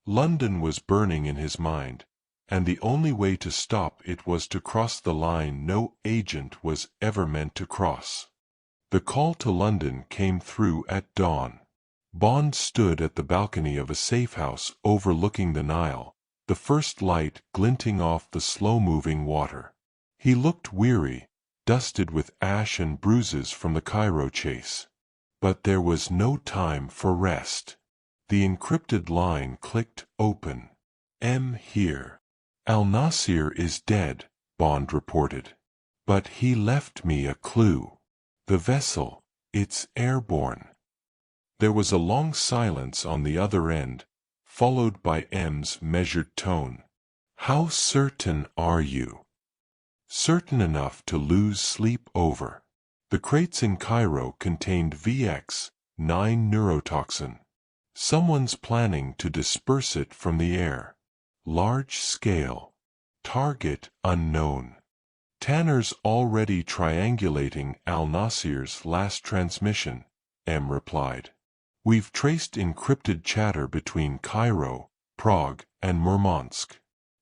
London was burning in his mind, and the only way to stop it was to cross the line no agent was ever meant to cross. The call to London came through at dawn. Bond stood at the balcony of a safe house overlooking the Nile, the first light glinting off the slow-moving water. He looked weary, dusted with ash and bruises from the Cairo chase. But there was no time for rest. The encrypted line clicked open. Here. Al-Nasir is dead, Bond reported. But he left me a clue. The vessel, it's airborne. There was a long silence on the other end, followed by M's measured tone. How certain are you? Certain enough to lose sleep over. The crates in Cairo contained VX-9 neurotoxin. Someone's planning to disperse it from the air. Large scale. Target unknown. Tanner's already triangulating Al-Nasir's last transmission, M replied. We've traced encrypted chatter between Cairo, Prague, and Murmansk.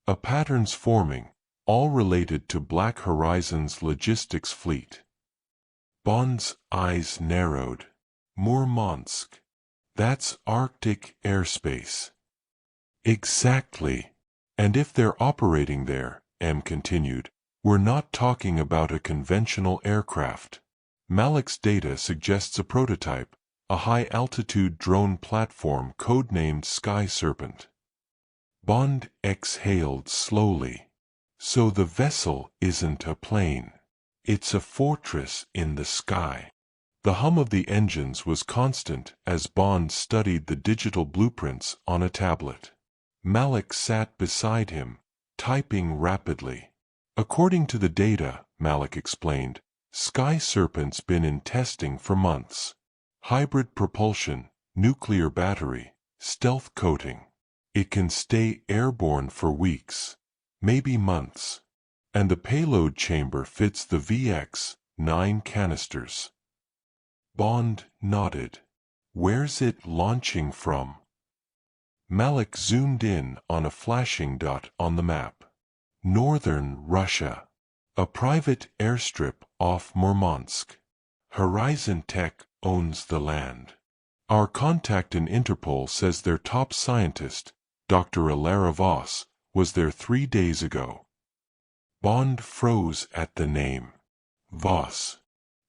A pattern's forming, all related to Black Horizon's logistics fleet. Bond's eyes narrowed. Murmansk. That's Arctic airspace. Exactly. And if they're operating there, M continued, we're not talking about a conventional aircraft. Malik's data suggests a prototype, a high-altitude drone platform codenamed Sky Serpent. Bond exhaled slowly. So the vessel isn't a plane. It's a fortress in the sky. The hum of the engines was constant as Bond studied the digital blueprints on a tablet. Malik sat beside him, typing rapidly. According to the data, Malik explained, Sky Serpent's been in testing for months. Hybrid propulsion, nuclear battery, stealth coating. It can stay airborne for weeks, maybe months. And the payload chamber fits the VX-9 canisters. Bond nodded. Where's it launching from? Malik zoomed in on a flashing dot on the map. Northern Russia. A private airstrip off Murmansk. Horizon Tech owns the land. Our contact in Interpol says their top scientist, Dr. Alara Voss, was there 3 days ago. Bond froze at the name. Voss.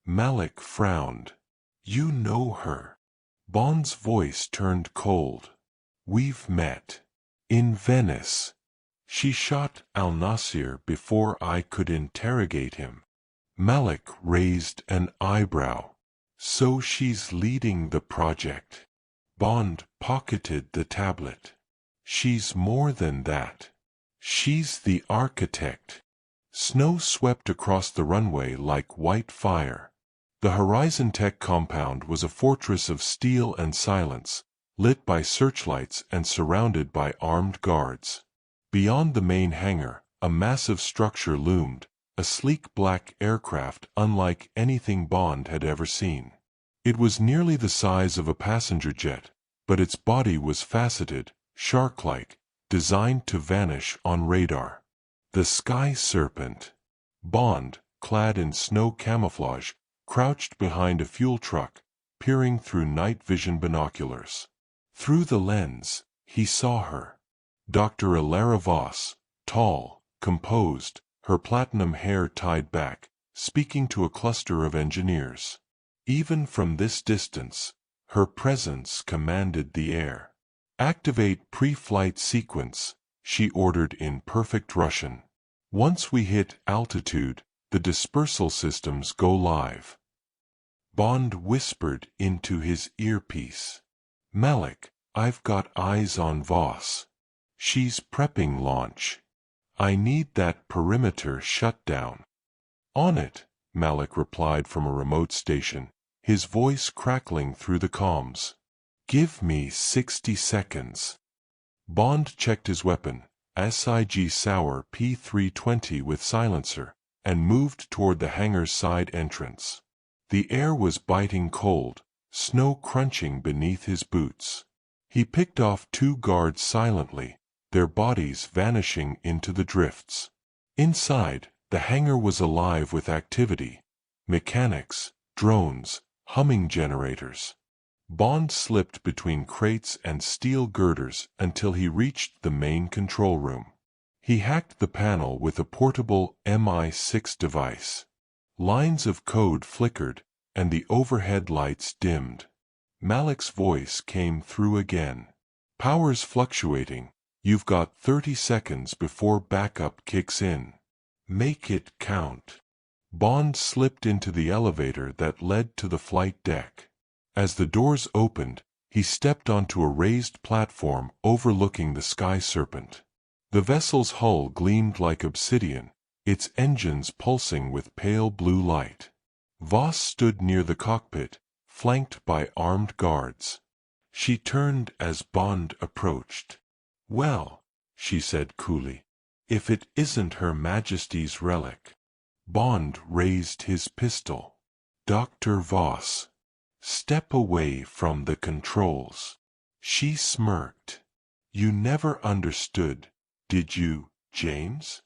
Malik frowned. You know her. Bond's voice turned cold. We've met. In Venice. She shot Al-Nasir before I could interrogate him. Malik raised an eyebrow. So she's leading the project. Bond pocketed the tablet. She's more than that. She's the architect. Snow swept across the runway like white fire. The Horizon Tech compound was a fortress of steel and silence, lit by searchlights and surrounded by armed guards. Beyond the main hangar, a massive structure loomed, a sleek black aircraft unlike anything Bond had ever seen. It was nearly the size of a passenger jet, but its body was faceted, shark-like, designed to vanish on radar. The Sky Serpent. Bond, clad in snow camouflage, crouched behind a fuel truck, peering through night vision binoculars. Through the lens, he saw her. Dr. Alara Voss, tall, composed, her platinum hair tied back, speaking to a cluster of engineers. Even from this distance, her presence commanded the air. Activate pre-flight sequence, she ordered in perfect Russian. Once we hit altitude, the dispersal systems go live. Bond whispered into his earpiece. Malik, I've got eyes on Voss. She's prepping launch. I need that perimeter shut down. On it, Malik replied from a remote station, his voice crackling through the comms. Give me 60 seconds. Bond checked his weapon, SIG Sauer P320 with silencer, and moved toward the hangar's side entrance. The air was biting cold, snow crunching beneath his boots. He picked off 2 guards silently, their bodies vanishing into the drifts. Inside, the hangar was alive with activity. Mechanics, drones, humming generators. Bond slipped between crates and steel girders until he reached the main control room. He hacked the panel with a portable MI6 device. Lines of code flickered, and the overhead lights dimmed. Malik's voice came through again. "Power's fluctuating. You've got 30 seconds before backup kicks in. Make it count." Bond slipped into the elevator that led to the flight deck. As the doors opened, he stepped onto a raised platform overlooking the Sky Serpent. The vessel's hull gleamed like obsidian, its engines pulsing with pale blue light. Voss stood near the cockpit, flanked by armed guards. She turned as Bond approached. "Well," she said coolly, "if it isn't Her Majesty's relic." Bond raised his pistol. "Dr. Voss, step away from the controls." She smirked. "You never understood, did you, James?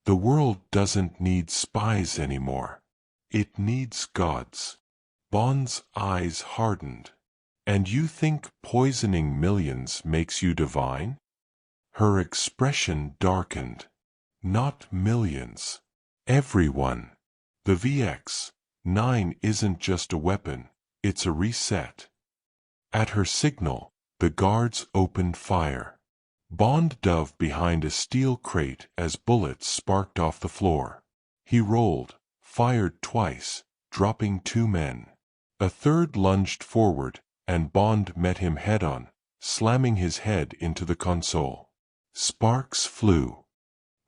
The world doesn't need spies anymore. It needs gods." Bond's eyes hardened. "And you think poisoning millions makes you divine?" Her expression darkened. "Not millions. Everyone. The VX-9 isn't just a weapon, it's a reset." At her signal, the guards opened fire. Bond dove behind a steel crate as bullets sparked off the floor. He rolled, fired twice, dropping 2 men. A third lunged forward, and Bond met him head-on, slamming his head into the console. Sparks flew.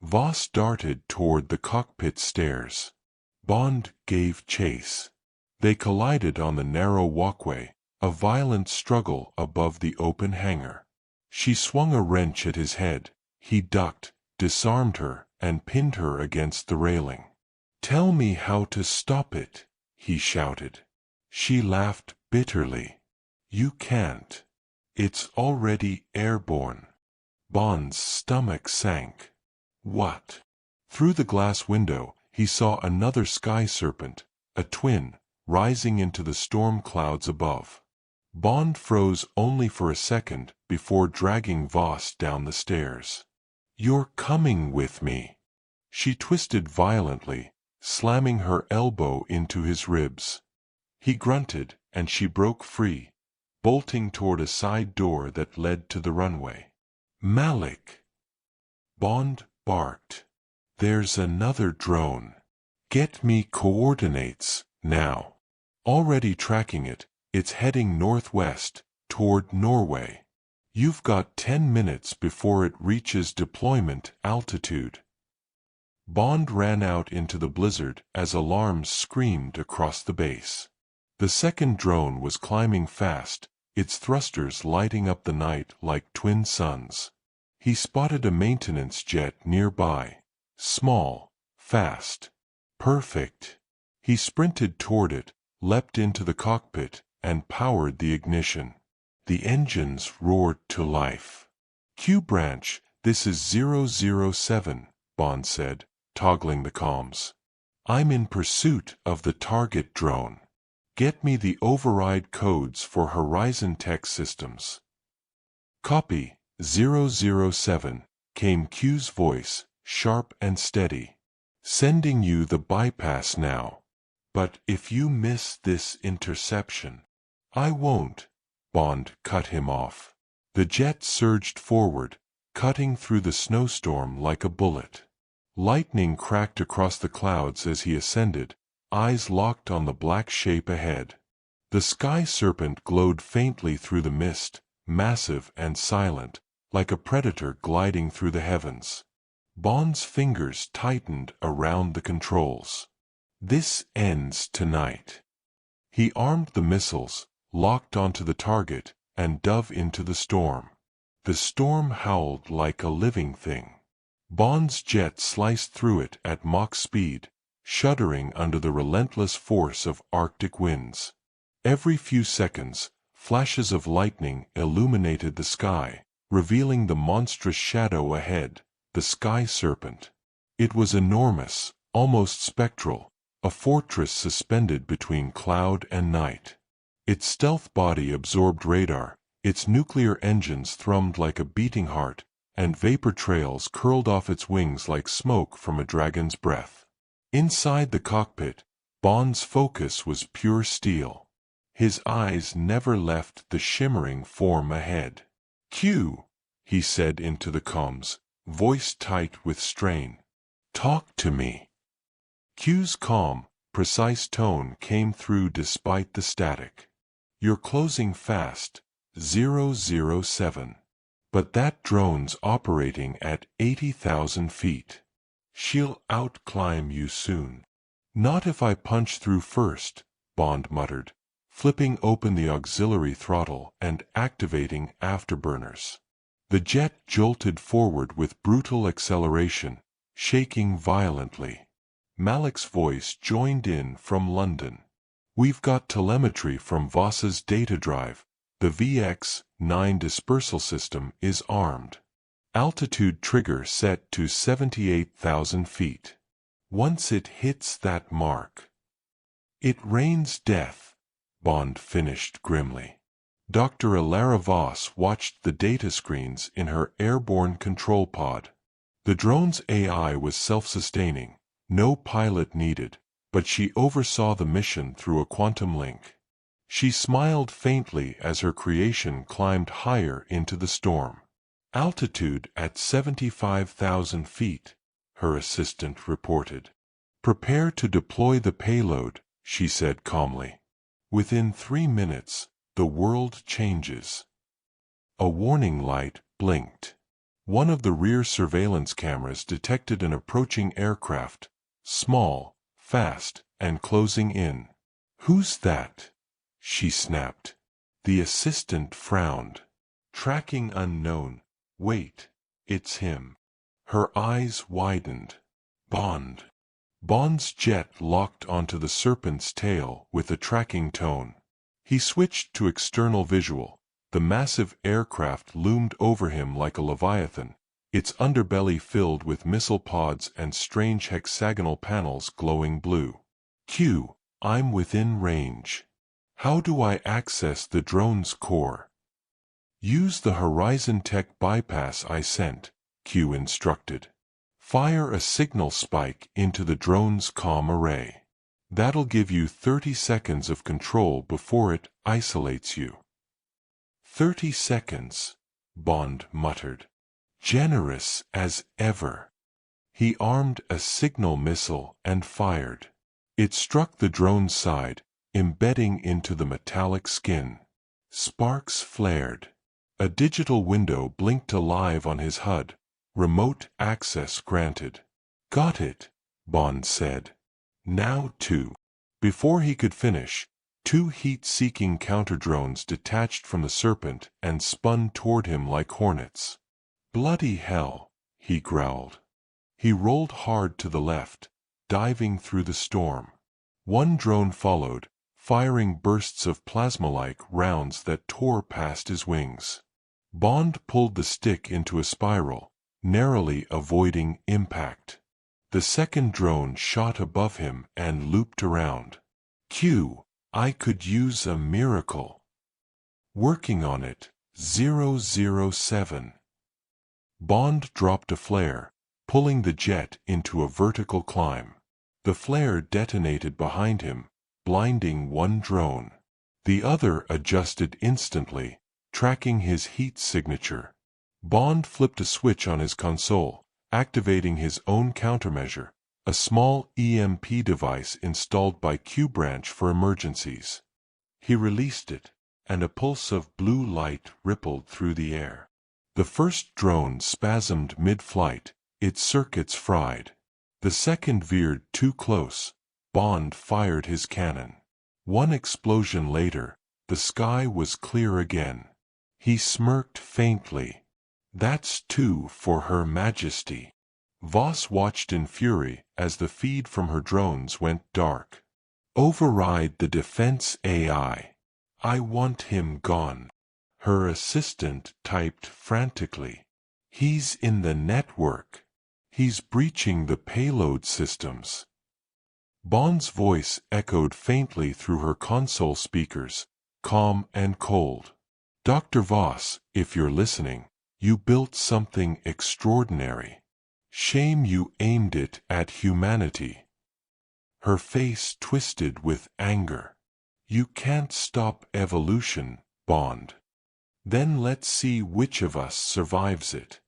Voss darted toward the cockpit stairs. Bond gave chase. They collided on the narrow walkway, a violent struggle above the open hangar. She swung a wrench at his head. He ducked, disarmed her, and pinned her against the railing. "Tell me how to stop it," he shouted. She laughed bitterly. "You can't. It's already airborne." Bond's stomach sank. What? Through the glass window, he saw another Sky Serpent, a twin, rising into the storm clouds above. Bond froze only for a second before dragging Voss down the stairs. "You're coming with me." She twisted violently, slamming her elbow into his ribs. He grunted, and she broke free, bolting toward a side door that led to the runway. "Malik!" Bond barked. "There's another drone. Get me coordinates, now." Already tracking it, it's heading northwest, toward Norway. You've got 10 minutes before it reaches deployment altitude. Bond ran out into the blizzard as alarms screamed across the base. The second drone was climbing fast, its thrusters lighting up the night like twin suns. He spotted a maintenance jet nearby. Small, fast. Perfect. He sprinted toward it, leapt into the cockpit, and powered the ignition. The engines roared to life. "Q branch, this is 007, Bond said, toggling the comms. "I'm in pursuit of the target drone. Get me the override codes for Horizon Tech Systems." "Copy, 007, came Q's voice, sharp and steady. "Sending you the bypass now. But if you miss this interception—" "I won't," Bond cut him off. The jet surged forward, cutting through the snowstorm like a bullet. Lightning cracked across the clouds as he ascended, eyes locked on the black shape ahead. The Sky Serpent glowed faintly through the mist, massive and silent, like a predator gliding through the heavens. Bond's fingers tightened around the controls. "This ends tonight." He armed the missiles, locked onto the target, and dove into the storm. The storm howled like a living thing. Bond's jet sliced through it at Mach speed, shuddering under the relentless force of Arctic winds. Every few seconds, Flashes of lightning illuminated the sky, revealing the monstrous shadow ahead, the sky serpent. It was enormous, almost spectral, a fortress suspended between cloud and night. Its stealth body absorbed radar, its nuclear engines thrummed like a beating heart, and vapor trails curled off its wings like smoke from a dragon's breath. Inside the cockpit, Bond's focus was pure steel. His eyes never left the shimmering form ahead. "Q," he said into the comms, voice tight with strain. "Talk to me." Q's calm, precise tone came through despite the static. "You're closing fast, 007. But that drone's operating at 80,000 feet. She'll outclimb you soon." "Not if I punch through first," Bond muttered, flipping open the auxiliary throttle and activating afterburners. The jet jolted forward with brutal acceleration, shaking violently. Malik's voice joined in from London. "We've got telemetry from Voss's data drive. The VX-9 dispersal system is armed. Altitude trigger set to 78,000 feet. Once it hits that mark, it rains death," Bond finished grimly. Dr. Alara Voss watched the data screens in her airborne control pod. The drone's AI was self-sustaining, no pilot needed, but she oversaw the mission through a quantum link. She smiled faintly as her creation climbed higher into the storm. "Altitude at 75,000 feet, her assistant reported. "Prepare to deploy the payload," she said calmly. "Within 3 minutes, the world changes." A warning light blinked. One of the rear surveillance cameras detected an approaching aircraft, small, fast, and closing in. "Who's that?" she snapped. The assistant frowned. "Tracking unknown. Wait, it's him." Her eyes widened. "Bond." Bond's jet locked onto the serpent's tail with a tracking tone. He switched to external visual. The massive aircraft loomed over him like a leviathan, its underbelly filled with missile pods and strange hexagonal panels glowing blue. "Q, I'm within range. How do I access the drone's core?" "Use the Horizon Tech bypass I sent," Q instructed. "Fire a signal spike into the drone's comm array. That'll give you 30 seconds of control before it isolates you." 30 seconds, Bond muttered. Generous as ever. He armed a signal missile and fired. It struck the drone's side, embedding into the metallic skin. Sparks flared. A digital window blinked alive on his HUD. Remote access granted. "Got it," Bond said. "Now to." Before he could finish, 2 heat-seeking counter-drones detached from the Serpent and spun toward him like hornets. "Bloody hell," he growled. He rolled hard to the left, diving through the storm. One drone followed, firing bursts of plasma-like rounds that tore past his wings. Bond pulled the stick into a spiral, narrowly avoiding impact. The second drone shot above him and looped around. "Q, I could use a miracle." "Working on it, 007." Bond dropped a flare, pulling the jet into a vertical climb. The flare detonated behind him, blinding one drone. The other adjusted instantly, tracking his heat signature. Bond flipped a switch on his console, activating his own countermeasure, a small EMP device installed by Q-Branch for emergencies. He released it, and a pulse of blue light rippled through the air. The first drone spasmed mid-flight, its circuits fried. The second veered too close. Bond fired his cannon. One explosion later, the sky was clear again. He smirked faintly. "That's 2 for Her Majesty." Voss watched in fury as the feed from her drones went dark. "Override the defense AI. I want him gone. Her assistant typed frantically. He's in the network. He's breaching the payload systems. Bond's voice echoed faintly through her console speakers, calm and cold. Dr. Voss, if you're listening, you built something extraordinary. Shame you aimed it at humanity. Her face twisted with anger. You can't stop evolution, Bond. Then let's see which of us survives it.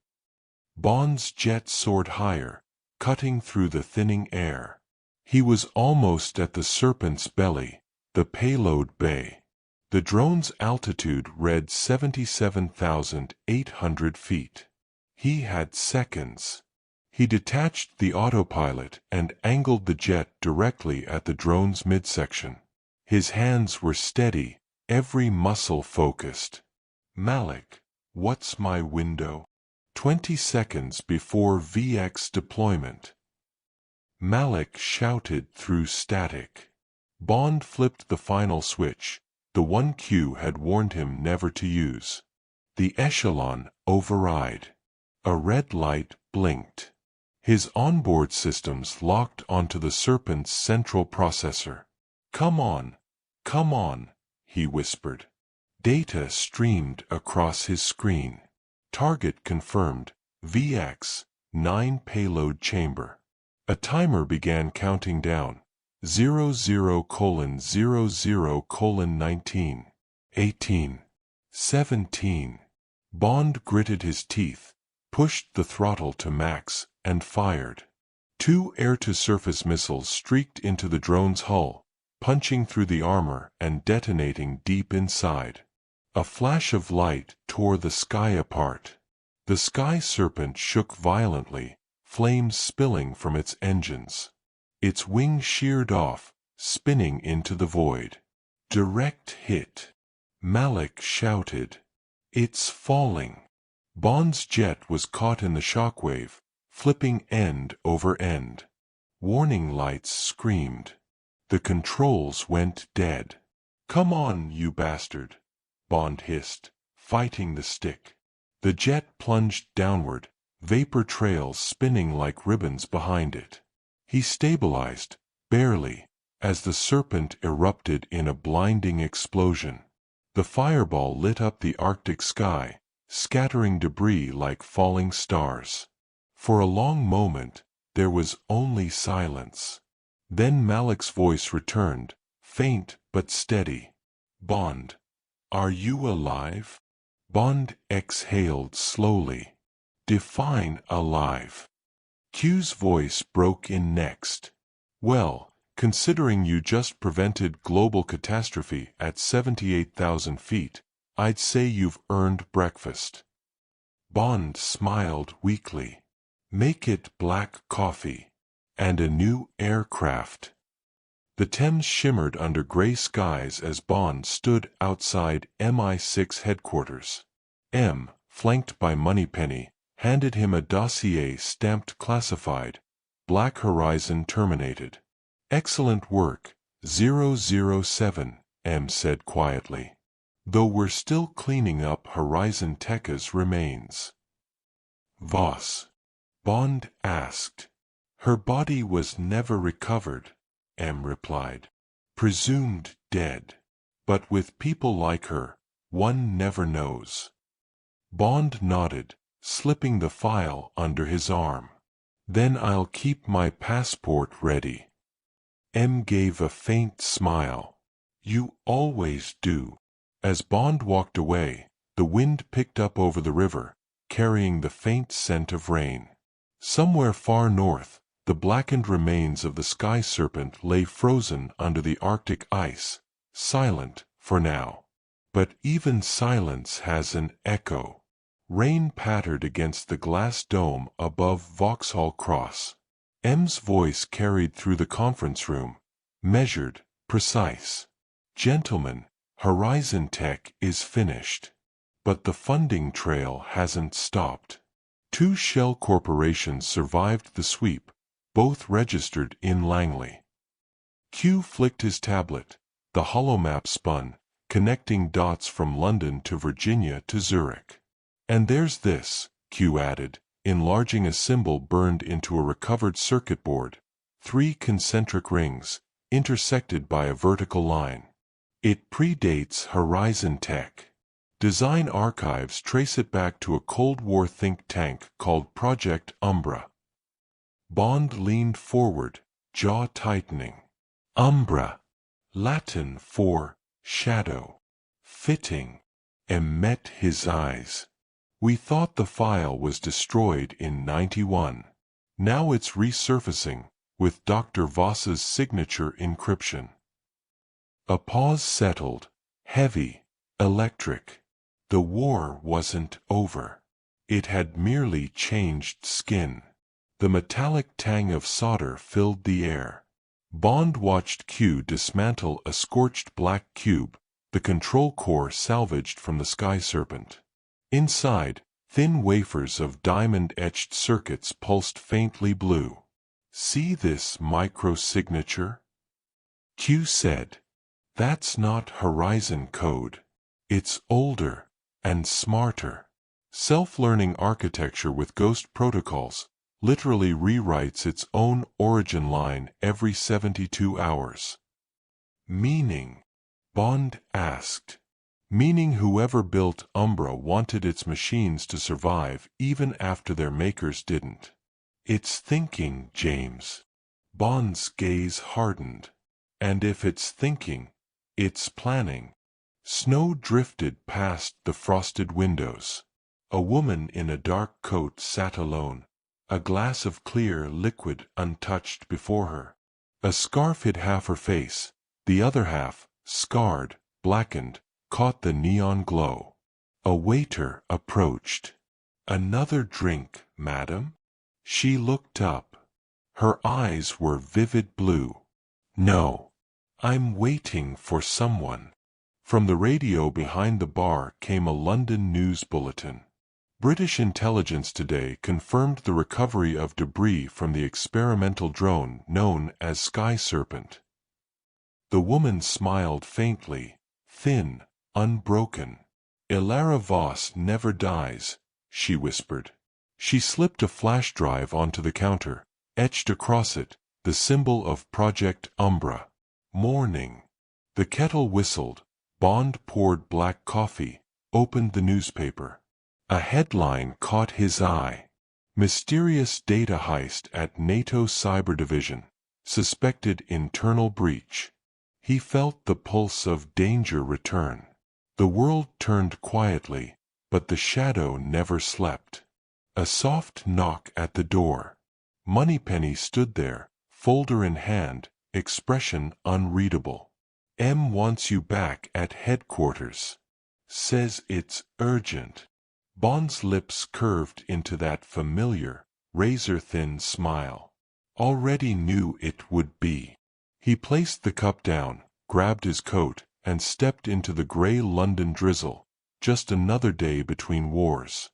Bond's jet soared higher, cutting through the thinning air. He was almost at the Serpent's belly, the payload bay. The drone's altitude read 77,800 feet. He had seconds. He detached the autopilot and angled the jet directly at the drone's midsection. His hands were steady, every muscle focused. Malik, what's my window? 20 seconds before VX deployment. Malik shouted through static. Bond flipped the final switch, the one Q had warned him never to use. The echelon override. A red light blinked. His onboard systems locked onto the Serpent's central processor. Come on, he whispered. Data streamed across his screen. Target confirmed, VX, 9 payload chamber. A timer began counting down, 00:00:19, 18, 17. Bond gritted his teeth, pushed the throttle to max, and fired. 2 air-to-surface missiles streaked into the drone's hull, punching through the armor and detonating deep inside. A flash of light tore the sky apart. The Sky Serpent shook violently, flames spilling from its engines. Its wings sheared off, spinning into the void. Direct hit. Malik shouted. It's falling. Bond's jet was caught in the shockwave, flipping end over end. Warning lights screamed. The controls went dead. Come on, you bastard, Bond hissed, fighting the stick. The jet plunged downward, vapor trails spinning like ribbons behind it. He stabilized, barely, as the Serpent erupted in a blinding explosion. The fireball lit up the Arctic sky, scattering debris like falling stars. For a long moment, there was only silence. Then Malik's voice returned, faint but steady. Bond, are you alive? Bond exhaled slowly. Define alive. Q's voice broke in next. Well, considering you just prevented global catastrophe at 78,000 feet, I'd say you've earned breakfast. Bond smiled weakly. Make it black coffee. And a new aircraft. The Thames shimmered under gray skies as Bond stood outside MI6 headquarters. M, flanked by Moneypenny, handed him a dossier stamped classified. Black Horizon terminated. Excellent work, 007, M said quietly. Though we're still cleaning up Horizon Tech's remains. Voss? Bond asked. Her body was never recovered, M replied. Presumed dead. But with people like her, one never knows. Bond nodded, slipping the file under his arm. Then I'll keep my passport ready. M gave a faint smile. You always do. As Bond walked away, the wind picked up over the river, carrying the faint scent of rain. Somewhere far north, the blackened remains of the Sky Serpent lay frozen under the Arctic ice, silent for now. But even silence has an echo. Rain pattered against the glass dome above Vauxhall Cross. M's voice carried through the conference room, measured, precise. Gentlemen, Horizon Tech is finished. But the funding trail hasn't stopped. 2 shell corporations survived the sweep, both registered in Langley. Q flicked his tablet. The holomap spun, connecting dots from London to Virginia to Zurich. And there's this, Q added, enlarging a symbol burned into a recovered circuit board. 3 concentric rings, intersected by a vertical line. It predates Horizon Tech. Design archives trace it back to a Cold War think tank called Project Umbra. Bond leaned forward, jaw tightening. Umbra, Latin for shadow. Fitting. M met his eyes. We thought the file was destroyed in 91. Now it's resurfacing, with Dr. Voss's signature encryption. A pause settled, heavy, electric. The war wasn't over. It had merely changed skin. The metallic tang of solder filled the air. Bond watched Q dismantle a scorched black cube, the control core salvaged from the Sky Serpent. Inside, thin wafers of diamond-etched circuits pulsed faintly blue. "See this micro-signature?" Q said. "That's not Horizon code. It's older and smarter. Self-learning architecture with ghost protocols literally rewrites its own origin line every 72 hours. Meaning? Bond asked. Meaning whoever built Umbra wanted its machines to survive even after their makers didn't. It's thinking, James. Bond's gaze hardened. And if it's thinking, it's planning. Snow drifted past the frosted windows. A woman in a dark coat sat alone, a glass of clear liquid untouched before her. A scarf hid half her face, the other half, scarred, blackened, caught the neon glow. A waiter approached. "Another drink, madam?" She looked up. Her eyes were vivid blue. "No. I'm waiting for someone." From the radio behind the bar came a London news bulletin. British intelligence today confirmed the recovery of debris from the experimental drone known as Sky Serpent. The woman smiled faintly, thin, unbroken. "Ilara Voss never dies," she whispered. She slipped a flash drive onto the counter, etched across it, the symbol of Project Umbra. Morning. The kettle whistled. Bond poured black coffee, opened the newspaper. A headline caught his eye. Mysterious data heist at NATO Cyber Division. Suspected internal breach. He felt the pulse of danger return. The world turned quietly, but the shadow never slept. A soft knock at the door. Moneypenny stood there, folder in hand, expression unreadable. "M wants you back at headquarters. Says it's urgent." Bond's lips curved into that familiar, razor-thin smile. Already knew it would be. He placed the cup down, grabbed his coat, and stepped into the gray London drizzle, just another day between wars.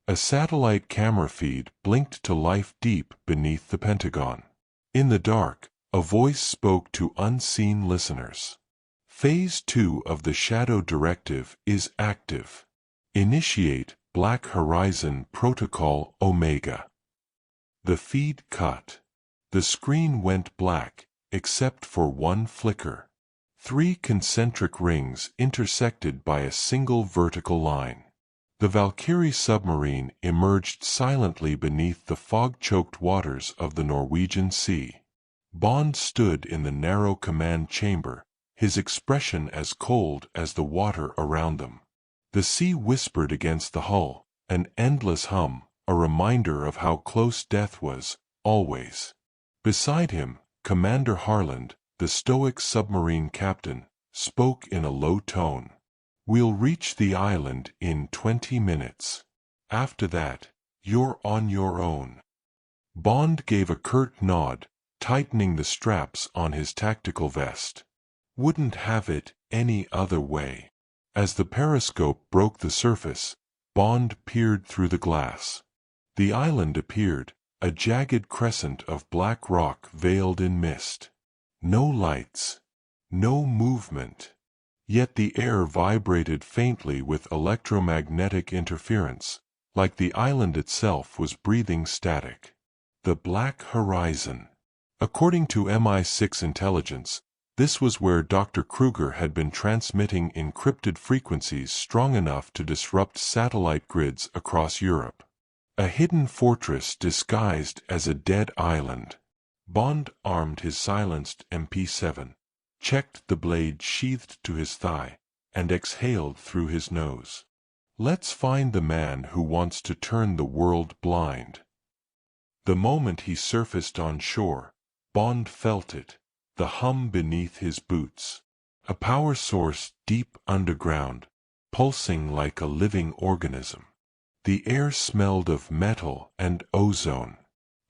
A satellite camera feed blinked to life deep beneath the Pentagon. In the dark, a voice spoke to unseen listeners. Phase 2 of the Shadow Directive is active. Initiate Black Horizon Protocol Omega. The feed cut. The screen went black, except for one flicker. 3 concentric rings intersected by a single vertical line. The Valkyrie submarine emerged silently beneath the fog-choked waters of the Norwegian Sea. Bond stood in the narrow command chamber, his expression as cold as the water around them. The sea whispered against the hull, an endless hum, a reminder of how close death was, always. Beside him, Commander Harland, the stoic submarine captain, spoke in a low tone. "We'll reach the island in 20 minutes. After that, you're on your own." Bond gave a curt nod, tightening the straps on his tactical vest. Wouldn't have it any other way. As the periscope broke the surface, Bond peered through the glass. The island appeared, a jagged crescent of black rock veiled in mist. No lights. No movement. Yet the air vibrated faintly with electromagnetic interference, like the island itself was breathing static. The Black Horizon. According to MI6 intelligence, this was where Dr. Kruger had been transmitting encrypted frequencies strong enough to disrupt satellite grids across Europe. A hidden fortress disguised as a dead island. Bond armed his silenced MP7, checked the blade sheathed to his thigh, and exhaled through his nose. Let's find the man who wants to turn the world blind. The moment he surfaced on shore, Bond felt it, the hum beneath his boots. A power source deep underground, pulsing like a living organism. The air smelled of metal and ozone.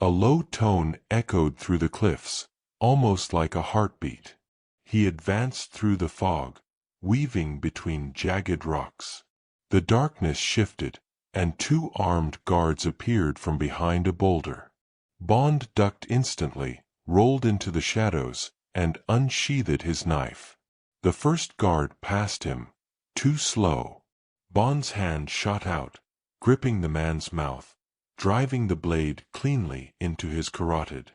A low tone echoed through the cliffs, almost like a heartbeat. He advanced through the fog, weaving between jagged rocks. The darkness shifted, and two armed guards appeared from behind a boulder. Bond ducked instantly, rolled into the shadows, and unsheathed his knife. The first guard passed him, too slow. Bond's hand shot out, gripping the man's mouth, driving the blade cleanly into his carotid.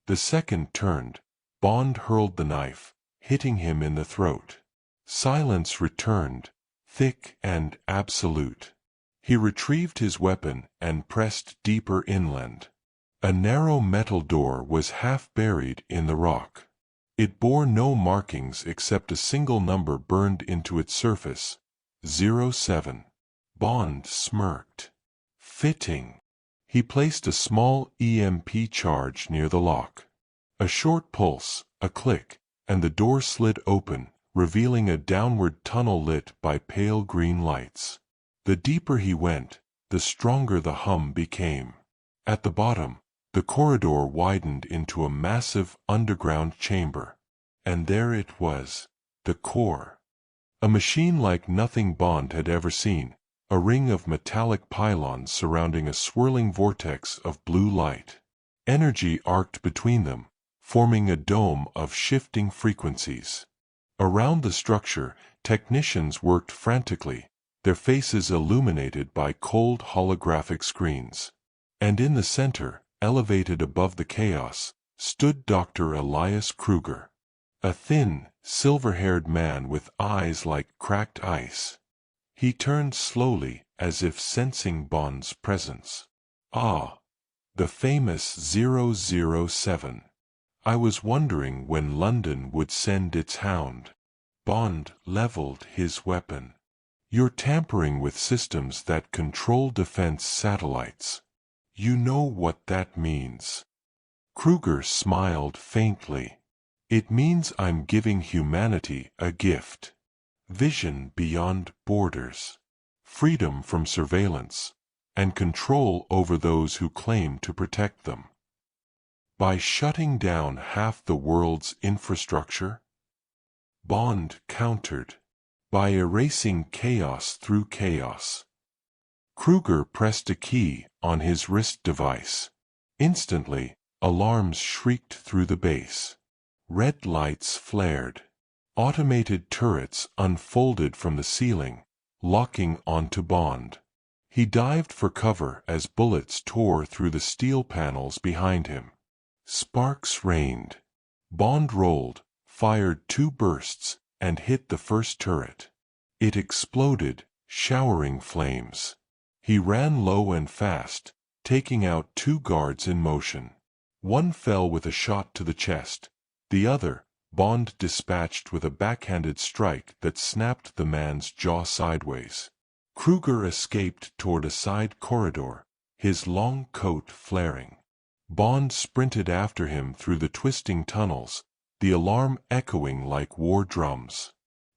The second turned. Bond hurled the knife, hitting him in the throat. Silence returned, thick and absolute. He retrieved his weapon and pressed deeper inland. A narrow metal door was half buried in the rock. It bore no markings except a single number burned into its surface, 07. Bond smirked. Fitting. He placed a small EMP charge near the lock. A short pulse, a click, and the door slid open, revealing a downward tunnel lit by pale green lights. The deeper he went, the stronger the hum became. At the bottom, the corridor widened into a massive underground chamber. And there it was, the core. A machine like nothing Bond had ever seen, a ring of metallic pylons surrounding a swirling vortex of blue light. Energy arced between them, forming a dome of shifting frequencies. Around the structure, technicians worked frantically, their faces illuminated by cold holographic screens. And in the center, elevated above the chaos, stood Dr. Elias Kruger. A thin, silver-haired man with eyes like cracked ice. He turned slowly, as if sensing Bond's presence. Ah, the famous 007. I was wondering when London would send its hound. Bond leveled his weapon. You're tampering with systems that control defense satellites. You know what that means. Kruger smiled faintly. It means I'm giving humanity a gift. Vision beyond borders. Freedom from surveillance. And control over those who claim to protect them. By shutting down half the world's infrastructure? Bond countered. By erasing chaos through chaos. Kruger pressed a key on his wrist device. Instantly, alarms shrieked through the base. Red lights flared. Automated turrets unfolded from the ceiling, locking onto Bond. He dived for cover as bullets tore through the steel panels behind him. Sparks rained. Bond rolled, fired 2 bursts, and hit the first turret. It exploded, showering flames. He ran low and fast, taking out 2 guards in motion. One fell with a shot to the chest. The other, Bond dispatched with a backhanded strike that snapped the man's jaw sideways. Kruger escaped toward a side corridor, his long coat flaring. Bond sprinted after him through the twisting tunnels, the alarm echoing like war drums.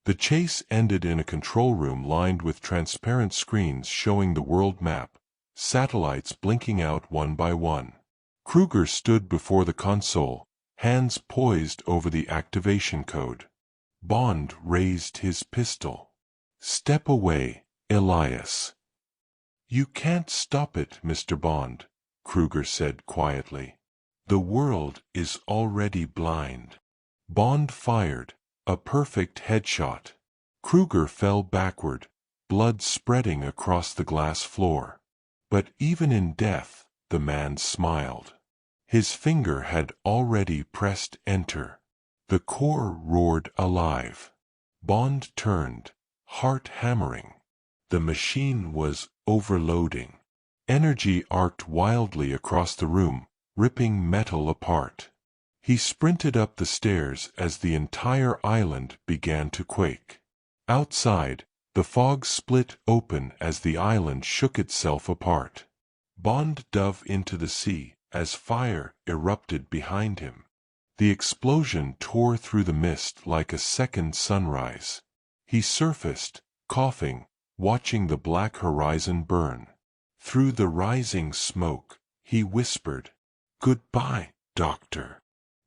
The chase ended in a control room lined with transparent screens showing the world map, satellites blinking out one by one. Kruger stood before the console, hands poised over the activation code. Bond raised his pistol. "Step away, Elias." "You can't stop it, Mr. Bond," Kruger said quietly. "The world is already blind." Bond fired, a perfect headshot. Kruger fell backward, blood spreading across the glass floor. But even in death, the man smiled. His finger had already pressed enter. The core roared alive. Bond turned, heart hammering. The machine was overloading. Energy arced wildly across the room, ripping metal apart. He sprinted up the stairs as the entire island began to quake. Outside, the fog split open as the island shook itself apart. Bond dove into the sea as fire erupted behind him. The explosion tore through the mist like a second sunrise. He surfaced, coughing, watching the black horizon burn. Through the rising smoke, he whispered, "Goodbye, Doctor."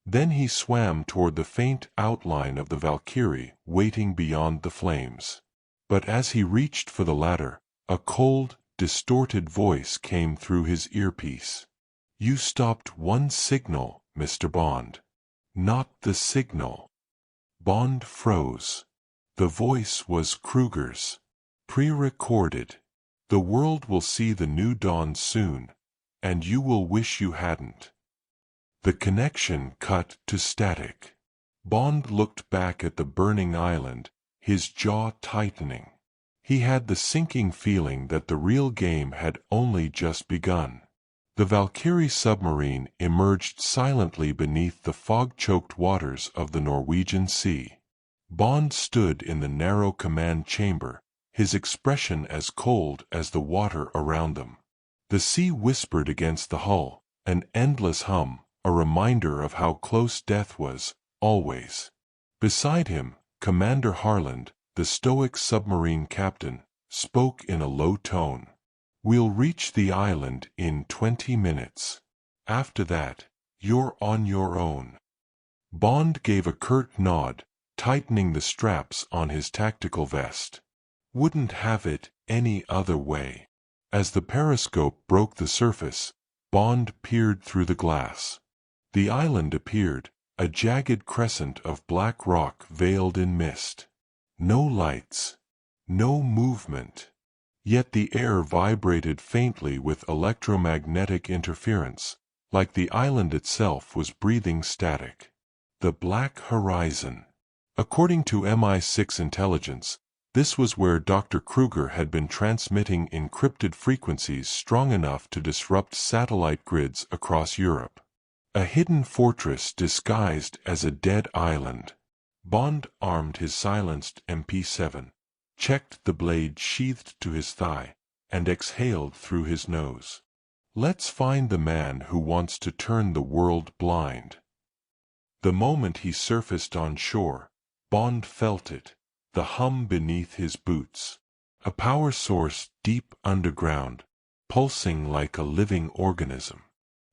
Then he swam toward the faint outline of the Valkyrie waiting beyond the flames. But as he reached for the ladder, a cold, distorted voice came through his earpiece. "You stopped one signal, Mr. Bond." "Not the signal." Bond froze. The voice was Kruger's. "Pre-recorded. The world will see the new dawn soon, and you will wish you hadn't." The connection cut to static. Bond looked back at the burning island, his jaw tightening. He had the sinking feeling that the real game had only just begun. The Valkyrie submarine emerged silently beneath the fog-choked waters of the Norwegian Sea. Bond stood in the narrow command chamber, his expression as cold as the water around them. The sea whispered against the hull, an endless hum, a reminder of how close death was, always. Beside him, Commander Harland, the stoic submarine captain, spoke in a low tone. "We'll reach the island in 20 minutes. After that, you're on your own." Bond gave a curt nod, tightening the straps on his tactical vest. "Wouldn't have it any other way." As the periscope broke the surface, Bond peered through the glass. The island appeared, a jagged crescent of black rock veiled in mist. No lights. No movement. Yet the air vibrated faintly with electromagnetic interference, like the island itself was breathing static. The black horizon. According to MI6 intelligence, this was where Dr. Kruger had been transmitting encrypted frequencies strong enough to disrupt satellite grids across Europe. A hidden fortress disguised as a dead island. Bond armed his silenced MP7, checked the blade sheathed to his thigh, and exhaled through his nose. Let's find the man who wants to turn the world blind. The moment he surfaced on shore, Bond felt it, the hum beneath his boots. A power source deep underground, pulsing like a living organism.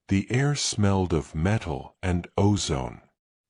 The air smelled of metal and ozone.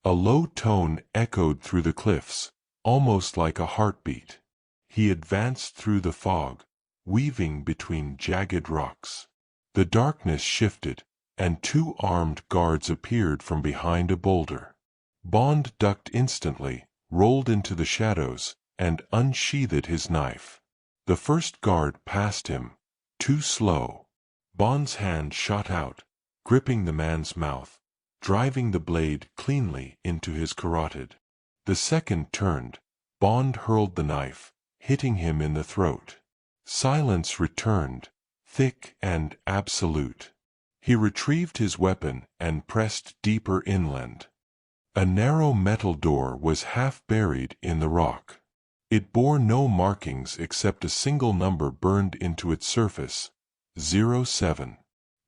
A low tone echoed through the cliffs, almost like a heartbeat. He advanced through the fog, weaving between jagged rocks. The darkness shifted, and two armed guards appeared from behind a boulder. Bond ducked instantly, rolled into the shadows, and unsheathed his knife. The first guard passed him, too slow. Bond's hand shot out, gripping the man's mouth, driving the blade cleanly into his carotid. The second turned. Bond hurled the knife, hitting him in the throat. Silence returned, thick and absolute. He retrieved his weapon and pressed deeper inland. A narrow metal door was half buried in the rock. It bore no markings except a single number burned into its surface, 07.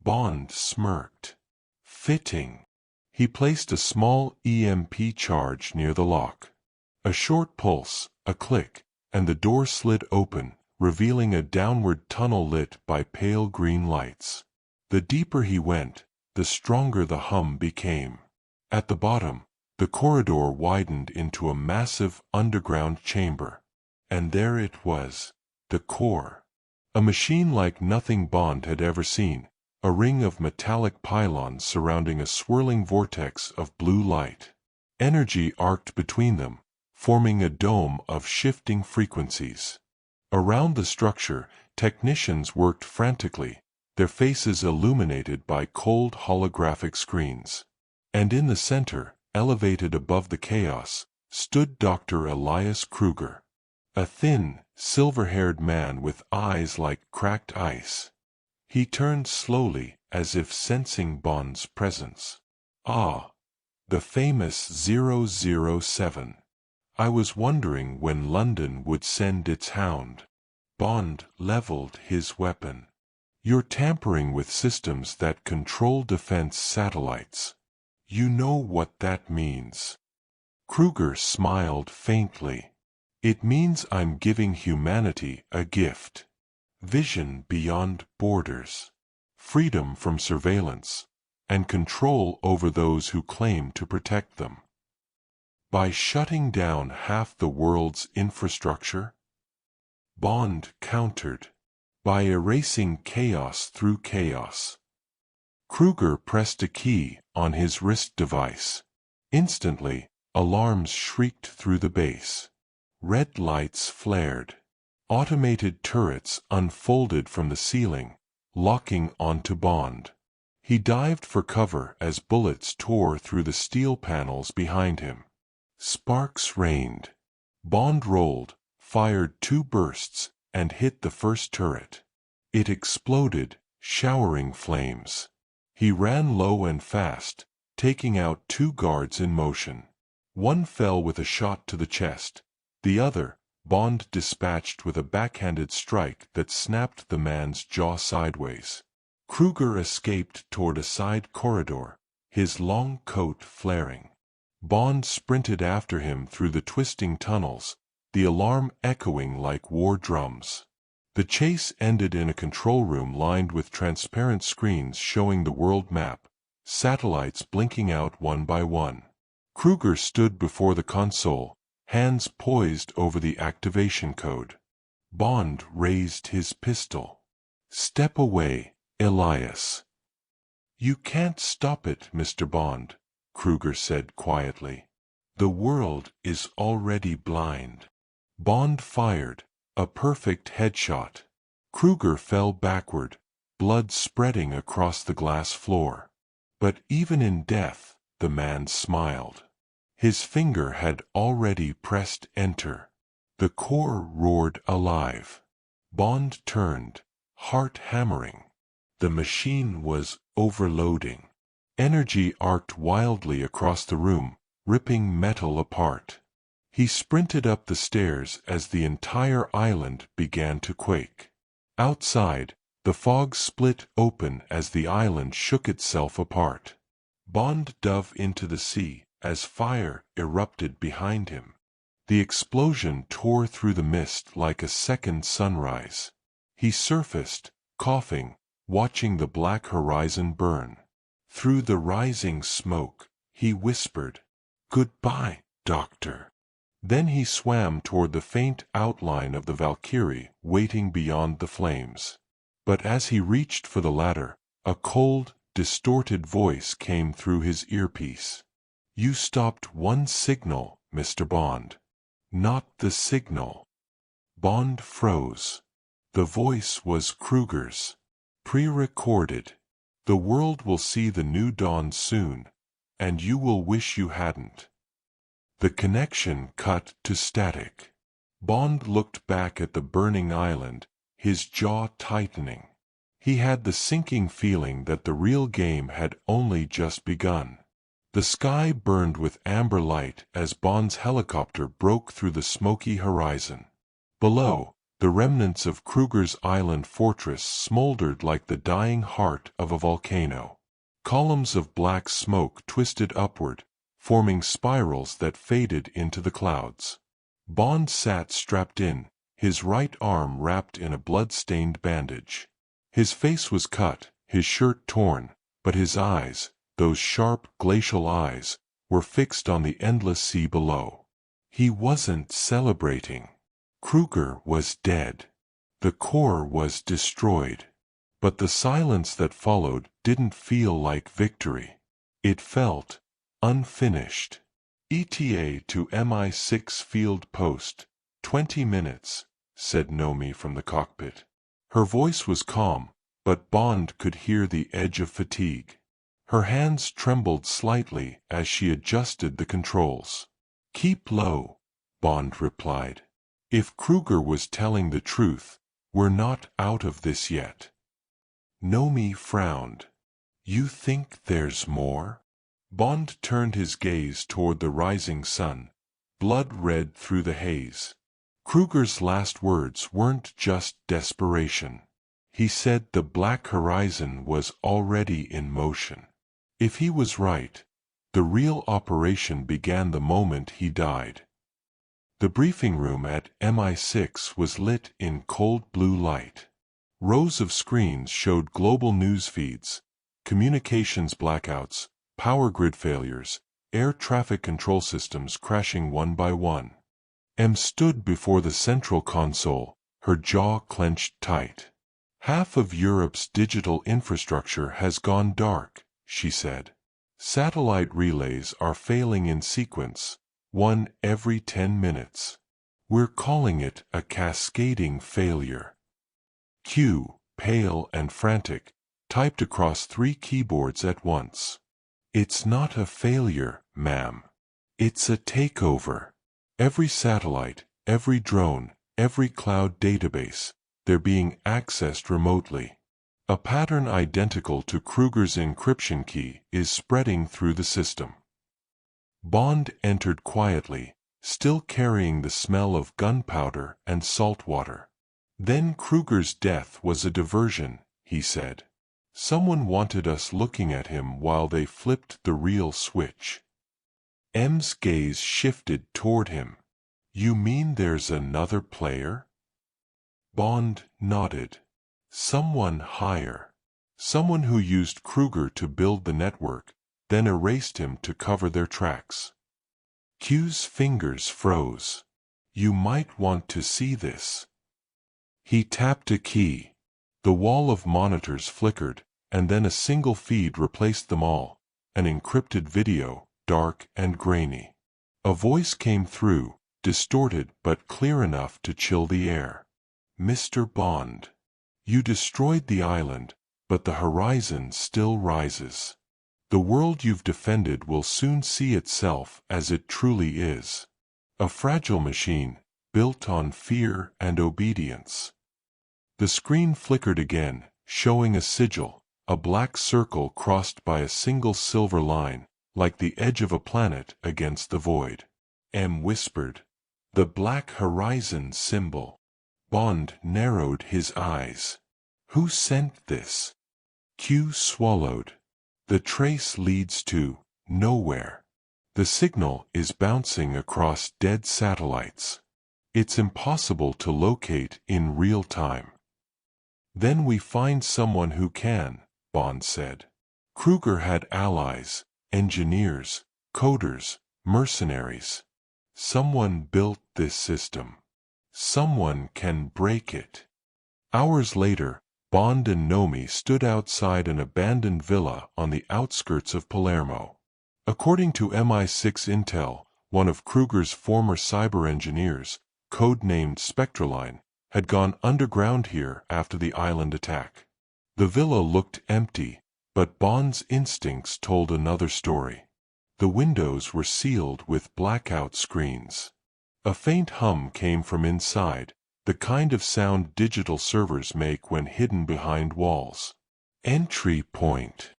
Bond smirked. Fitting. He placed a small EMP charge near the lock. A short pulse, a click, and the door slid open, revealing a downward tunnel lit by pale green lights. The deeper he went, the stronger the hum became. At the bottom, the corridor widened into a massive underground chamber. And there it was, the core. A machine like nothing Bond had ever seen, a ring of metallic pylons surrounding a swirling vortex of blue light. Energy arced between them, forming a dome of shifting frequencies. Around the structure, technicians worked frantically, their faces illuminated by cold holographic screens. And in the center, elevated above the chaos, stood Dr. Elias Kruger, a thin, silver-haired man with eyes like cracked ice. He turned slowly, as if sensing Bond's presence. "Ah, the famous 007. I was wondering when London would send its hound." Bond leveled his weapon. "You're tampering with systems that control defense satellites. You know what that means." Kruger smiled faintly. "It means I'm giving humanity a gift. Vision beyond borders, freedom from surveillance, and control over those who claim to protect them. By shutting down half the world's infrastructure?" Bond countered. "By erasing chaos through chaos." Kruger pressed a key on his wrist device. Instantly, alarms shrieked through the base. Red lights flared. Automated turrets unfolded from the ceiling, locking onto Bond. He dived for cover as bullets tore through the steel panels behind him. Sparks rained. Bond rolled, fired 2 bursts, and hit the first turret. It exploded, showering flames. He ran low and fast, taking out 2 guards in motion. One fell with a shot to the chest. The other, Bond dispatched with a backhanded strike that snapped the man's jaw sideways. Kruger escaped toward a side corridor, his long coat flaring. Bond sprinted after him through the twisting tunnels, the alarm echoing like war drums. The chase ended in a control room lined with transparent screens showing the world map, satellites blinking out one by one. Kruger stood before the console, hands poised over the activation code. Bond raised his pistol. "Step away, Elias." "You can't stop it, Mr. Bond," Kruger said quietly. "The world is already blind." Bond fired, a perfect headshot. Kruger fell backward, blood spreading across the glass floor. But even in death, the man smiled. His finger had already pressed enter. The core roared alive. Bond turned, heart hammering. The machine was overloading. Energy arced wildly across the room, ripping metal apart. He sprinted up the stairs as the entire island began to quake. Outside, the fog split open as the island shook itself apart. Bond dove into the sea as fire erupted behind him. The explosion tore through the mist like a second sunrise. He surfaced, coughing, watching the black horizon burn. Through the rising smoke, he whispered, "Goodbye, Doctor." Then he swam toward the faint outline of the Valkyrie waiting beyond the flames. But as he reached for the ladder, a cold, distorted voice came through his earpiece. "You stopped one signal, Mr. Bond." "Not the signal." Bond froze. The voice was Kruger's. "Pre-recorded. The world will see the new dawn soon, and you will wish you hadn't." The connection cut to static. Bond looked back at the burning island, his jaw tightening. He had the sinking feeling that the real game had only just begun. The sky burned with amber light as Bond's helicopter broke through the smoky horizon. Below, the remnants of Kruger's island fortress smoldered like the dying heart of a volcano. Columns of black smoke twisted upward, forming spirals that faded into the clouds. Bond sat strapped in, his right arm wrapped in a blood-stained bandage. His face was cut, his shirt torn, but his eyes, those sharp glacial eyes, were fixed on the endless sea below. He wasn't celebrating. Kruger was dead. The core was destroyed. But the silence that followed didn't feel like victory. It felt unfinished. ETA to MI6 field post, 20 minutes, said Nomi from the cockpit. Her voice was calm, but Bond could hear the edge of fatigue. Her hands trembled slightly as she adjusted the controls. Keep low, Bond replied. If Kruger was telling the truth, we're not out of this yet. Nomi frowned. You think there's more? Bond turned his gaze toward the rising sun, blood red through the haze. Kruger's last words weren't just desperation. He said the Black Horizon was already in motion. If he was right, the real operation began the moment he died. The briefing room at MI6 was lit in cold blue light. Rows of screens showed global news feeds, communications blackouts, power grid failures, air traffic control systems crashing one by one. M stood before the central console, her jaw clenched tight. Half of Europe's digital infrastructure has gone dark, she said. Satellite relays are failing in sequence, one every 10 minutes. We're calling it a cascading failure. Q, pale and frantic, typed across 3 keyboards at once. It's not a failure, ma'am. It's a takeover. Every satellite, every drone, every cloud database, they're being accessed remotely. A pattern identical to Kruger's encryption key is spreading through the system. Bond entered quietly, still carrying the smell of gunpowder and salt water. Then Kruger's death was a diversion, he said. Someone wanted us looking at him while they flipped the real switch. M's gaze shifted toward him. You mean there's another player? Bond nodded. Someone higher. Someone who used Kruger to build the network, then erased him to cover their tracks. Q's fingers froze. You might want to see this. He tapped a key. The wall of monitors flickered, and then a single feed replaced them all, an encrypted video, dark and grainy. A voice came through, distorted but clear enough to chill the air. Mr. Bond. You destroyed the island, but the horizon still rises. The world you've defended will soon see itself as it truly is. A fragile machine, built on fear and obedience. The screen flickered again, showing a sigil, a black circle crossed by a single silver line, like the edge of a planet against the void. M whispered. The Black Horizon symbol. Bond narrowed his eyes. Who sent this? Q swallowed. The trace leads to nowhere. The signal is bouncing across dead satellites. It's impossible to locate in real time. Then we find someone who can, Bond said. Kruger had allies, engineers, coders, mercenaries. Someone built this system. Someone can break it. Hours later, Bond and Nomi stood outside an abandoned villa on the outskirts of Palermo. According to MI6 intel, one of Kruger's former cyber engineers, codenamed Spectraline, had gone underground here after the island attack. The villa looked empty, but Bond's instincts told another story. The windows were sealed with blackout screens. A faint hum came from inside, the kind of sound digital servers make when hidden behind walls. Entry point.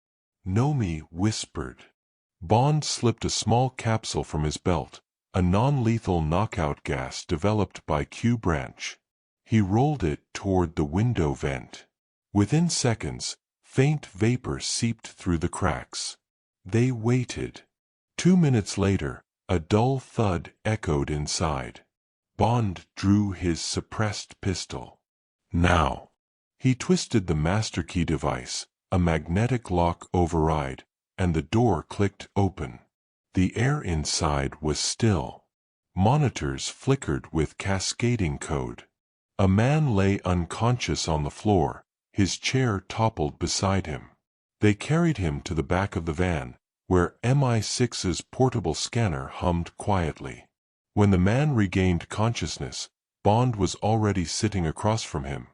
Nomi whispered. Bond slipped a small capsule from his belt, a non-lethal knockout gas developed by Q Branch. He rolled it toward the window vent. Within seconds, faint vapor seeped through the cracks. They waited. 2 minutes later, a dull thud echoed inside. Bond drew his suppressed pistol. Now. He twisted the master key device, a magnetic lock override, and the door clicked open. The air inside was still. Monitors flickered with cascading code. A man lay unconscious on the floor, his chair toppled beside him. They carried him to the back of the van, where MI6's portable scanner hummed quietly. When the man regained consciousness, Bond was already sitting across from him,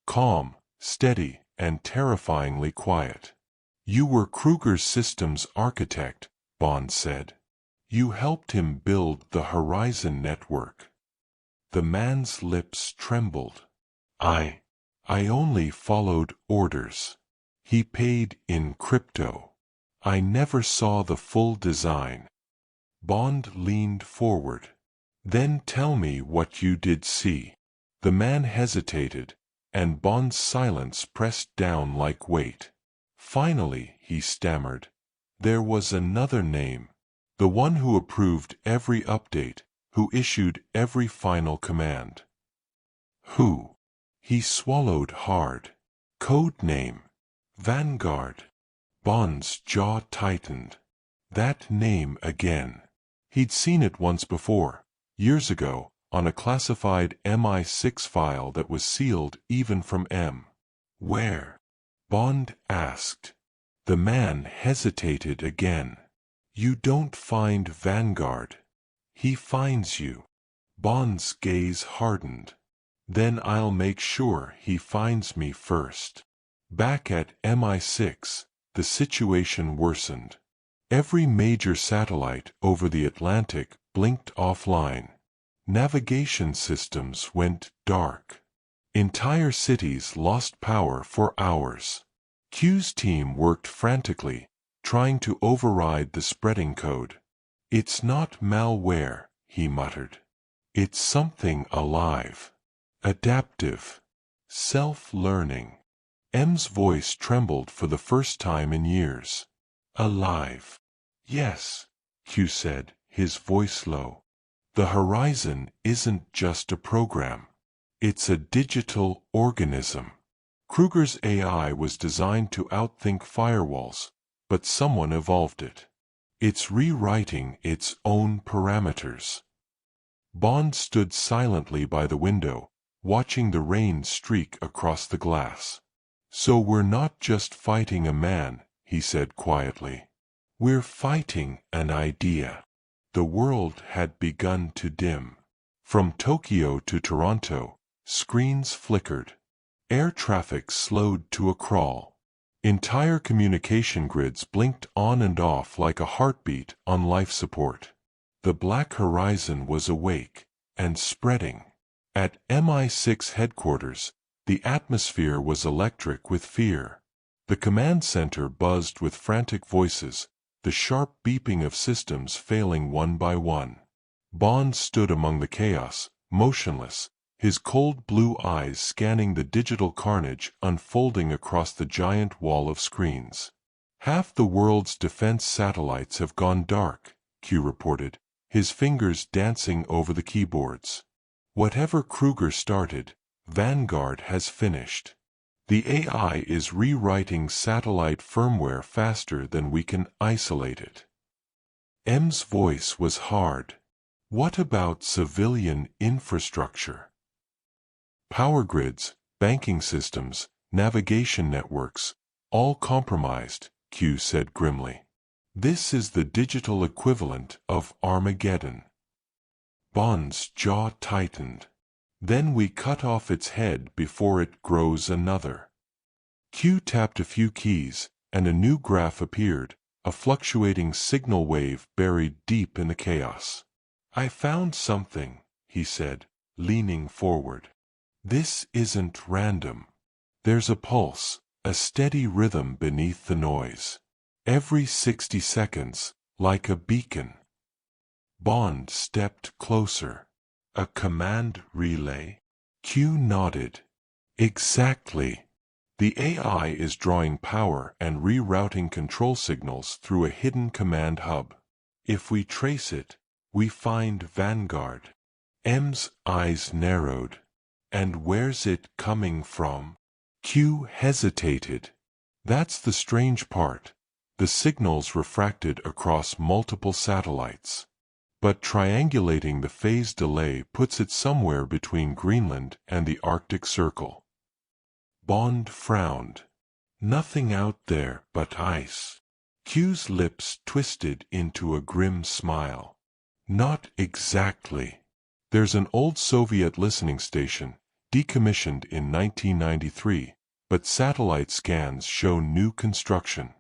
calm, steady, and terrifyingly quiet. "You were Kruger's systems architect," Bond said. "You helped him build the Horizon network." The man's lips trembled. I only followed orders. He paid in crypto. I never saw the full design." Bond leaned forward. "Then tell me what you did see." The man hesitated, and Bond's silence pressed down like weight. Finally, he stammered, "There was another name. The one who approved every update, who issued every final command." "Who?" He swallowed hard. "Code name. Vanguard." Bond's jaw tightened. That name again. He'd seen it once before, years ago, on a classified MI6 file that was sealed even from M. "Where?" Bond asked. The man hesitated again. "You don't find Vanguard. He finds you." Bond's gaze hardened. "Then I'll make sure he finds me first." Back at MI6, the situation worsened. Every major satellite over the Atlantic blinked offline. Navigation systems went dark. Entire cities lost power for hours. Q's team worked frantically, trying to override the spreading code. "It's not malware," he muttered. "It's something alive. Adaptive. Self-learning." M's voice trembled for the first time in years. "Alive." "Yes," Q said, his voice low. "The Horizon isn't just a program. It's a digital organism." Kruger's AI was designed to outthink firewalls, but someone evolved it. It's rewriting its own parameters. Bond stood silently by the window, watching the rain streak across the glass. "So we're not just fighting a man," he said quietly. "We're fighting an idea." The world had begun to dim. From Tokyo to Toronto, screens flickered. Air traffic slowed to a crawl. Entire communication grids blinked on and off like a heartbeat on life support. The Black Horizon was awake, and spreading. At MI6 headquarters, the atmosphere was electric with fear. The command center buzzed with frantic voices, the sharp beeping of systems failing one by one. Bond stood among the chaos, motionless, his cold blue eyes scanning the digital carnage unfolding across the giant wall of screens. "Half the world's defense satellites have gone dark," Q reported, his fingers dancing over the keyboards. "Whatever Kruger started, Vanguard has finished. The AI is rewriting satellite firmware faster than we can isolate it." M's voice was hard. "What about civilian infrastructure? Power grids, banking systems, navigation networks, all compromised," Q said grimly. "This is the digital equivalent of Armageddon." Bond's jaw tightened. "Then we cut off its head before it grows another." Q tapped a few keys, and a new graph appeared, a fluctuating signal wave buried deep in the chaos. "I found something," he said, leaning forward. "This isn't random. There's a pulse, a steady rhythm beneath the noise. Every 60 seconds, like a beacon." Bond stepped closer. "A command relay?" Q nodded. "Exactly. The AI is drawing power and rerouting control signals through a hidden command hub. If we trace it, we find Vanguard." M's eyes narrowed. "And where's it coming from?" Q hesitated. "That's the strange part. The signals refracted across multiple satellites. But triangulating the phase delay puts it somewhere between Greenland and the Arctic Circle." Bond frowned. "Nothing out there but ice." Q's lips twisted into a grim smile. Not exactly. There's an old Soviet listening station, decommissioned in 1993, but satellite scans show new construction.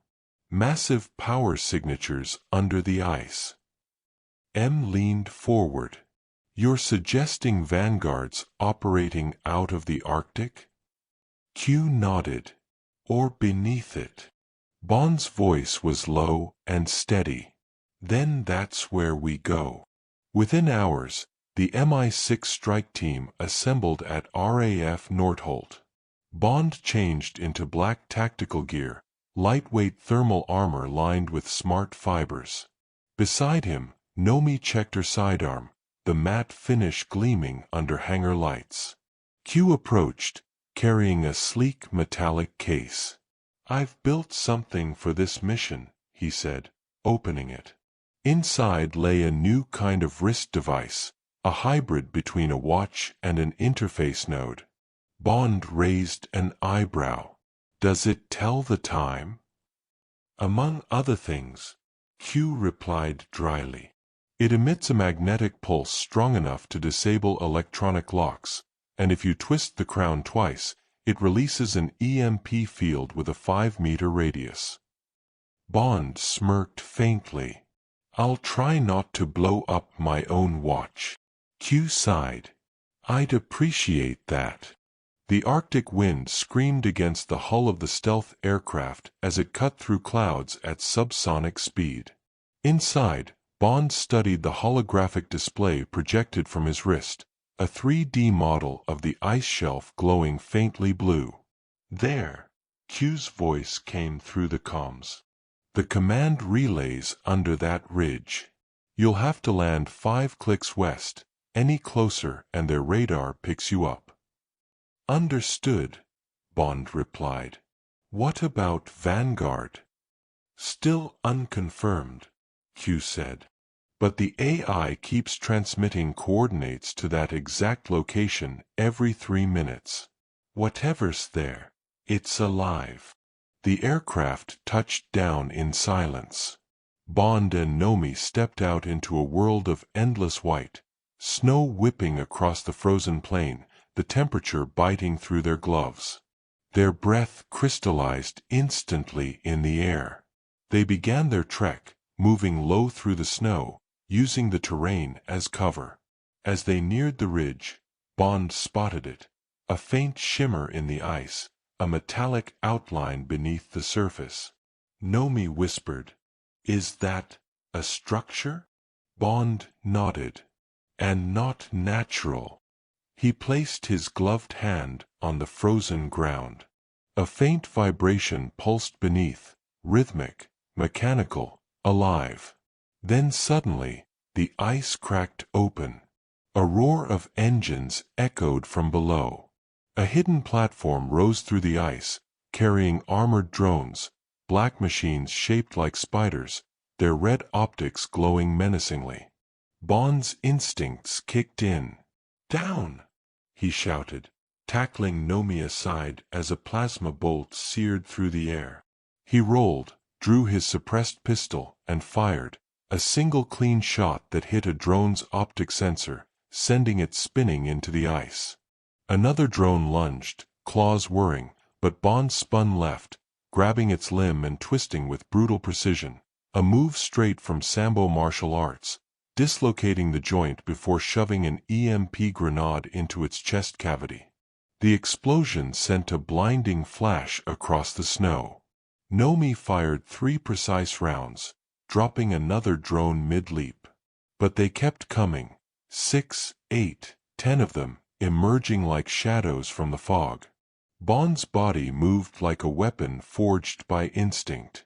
Massive power signatures under the ice. M leaned forward. You're suggesting vanguards operating out of the Arctic? Q nodded. Or beneath it. Bond's voice was low and steady. Then that's where we go. Within hours, the MI6 strike team assembled at RAF Nordholt. Bond changed into black tactical gear, lightweight thermal armor lined with smart fibers. Beside him, Nomi checked her sidearm, the matte finish gleaming under hangar lights. Q approached, carrying a sleek metallic case. I've built something for this mission, he said, opening it. Inside lay a new kind of wrist device, a hybrid between a watch and an interface node. Bond raised an eyebrow. Does it tell the time? Among other things, Q replied dryly. It emits a magnetic pulse strong enough to disable electronic locks, and if you twist the crown twice, it releases an EMP field with a 5-meter radius. Bond smirked faintly. I'll try not to blow up my own watch. Q sighed. I'd appreciate that. The Arctic wind screamed against the hull of the stealth aircraft as it cut through clouds at subsonic speed. Inside, Bond studied the holographic display projected from his wrist, a 3D model of the ice shelf glowing faintly blue. There, Q's voice came through the comms. The command relays under that ridge. You'll have to land 5 clicks west, any closer and their radar picks you up. Understood, Bond replied. What about Vanguard? Still unconfirmed, Q said. But the AI keeps transmitting coordinates to that exact location every 3 minutes. Whatever's there, it's alive. The aircraft touched down in silence. Bond and Nomi stepped out into a world of endless white, snow whipping across the frozen plain, the temperature biting through their gloves. Their breath crystallized instantly in the air. They began their trek, moving low through the snow, using the terrain as cover. As they neared the ridge, Bond spotted it, a faint shimmer in the ice, a metallic outline beneath the surface. Nomi whispered, "Is that a structure?" Bond nodded. "And not natural." He placed his gloved hand on the frozen ground. A faint vibration pulsed beneath, rhythmic, mechanical, alive. Then suddenly, the ice cracked open. A roar of engines echoed from below. A hidden platform rose through the ice, carrying armored drones, black machines shaped like spiders, their red optics glowing menacingly. Bond's instincts kicked in. "Down!" he shouted, tackling Nomi aside as a plasma bolt seared through the air. He rolled, drew his suppressed pistol, and fired, a single clean shot that hit a drone's optic sensor, sending it spinning into the ice. Another drone lunged, claws whirring, but Bond spun left, grabbing its limb and twisting with brutal precision, a move straight from Sambo martial arts, dislocating the joint before shoving an EMP grenade into its chest cavity. The explosion sent a blinding flash across the snow. Nomi fired 3 precise rounds, dropping another drone mid-leap. But they kept coming, 6, 8, 10 of them, emerging like shadows from the fog. Bond's body moved like a weapon forged by instinct.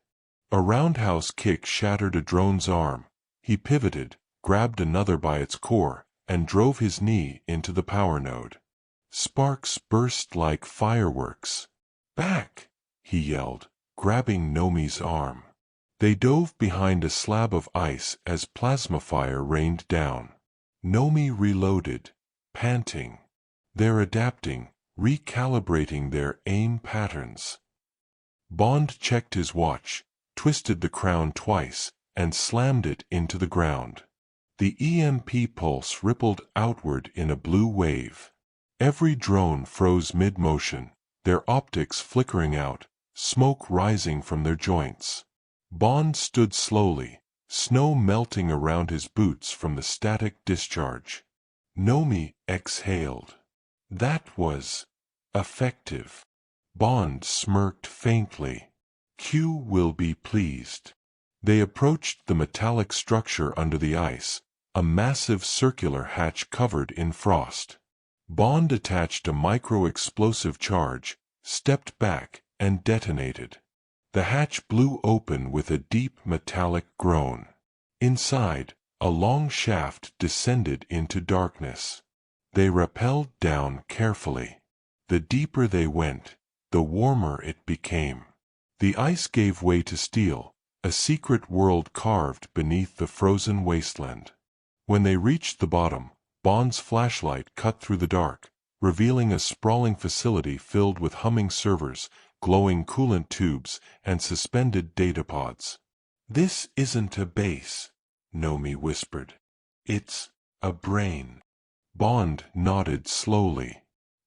A roundhouse kick shattered a drone's arm. He pivoted, grabbed another by its core, and drove his knee into the power node. Sparks burst like fireworks. "Back!" he yelled, grabbing Nomi's arm. They dove behind a slab of ice as plasma fire rained down. Nomi reloaded, panting. They're adapting, recalibrating their aim patterns. Bond checked his watch, twisted the crown twice, and slammed it into the ground. The EMP pulse rippled outward in a blue wave. Every drone froze mid-motion, their optics flickering out, smoke rising from their joints. Bond stood slowly, snow melting around his boots from the static discharge. Nomi exhaled. That was effective. Bond smirked faintly. Q will be pleased. They approached the metallic structure under the ice, a massive circular hatch covered in frost. Bond attached a micro-explosive charge, stepped back, and detonated. The hatch blew open with a deep metallic groan. Inside, a long shaft descended into darkness. They rappelled down carefully. The deeper they went, the warmer it became. The ice gave way to steel, a secret world carved beneath the frozen wasteland. When they reached the bottom, Bond's flashlight cut through the dark, revealing a sprawling facility filled with humming servers, glowing coolant tubes, and suspended datapods. "This isn't a base," Nomi whispered. "It's a brain." Bond nodded slowly.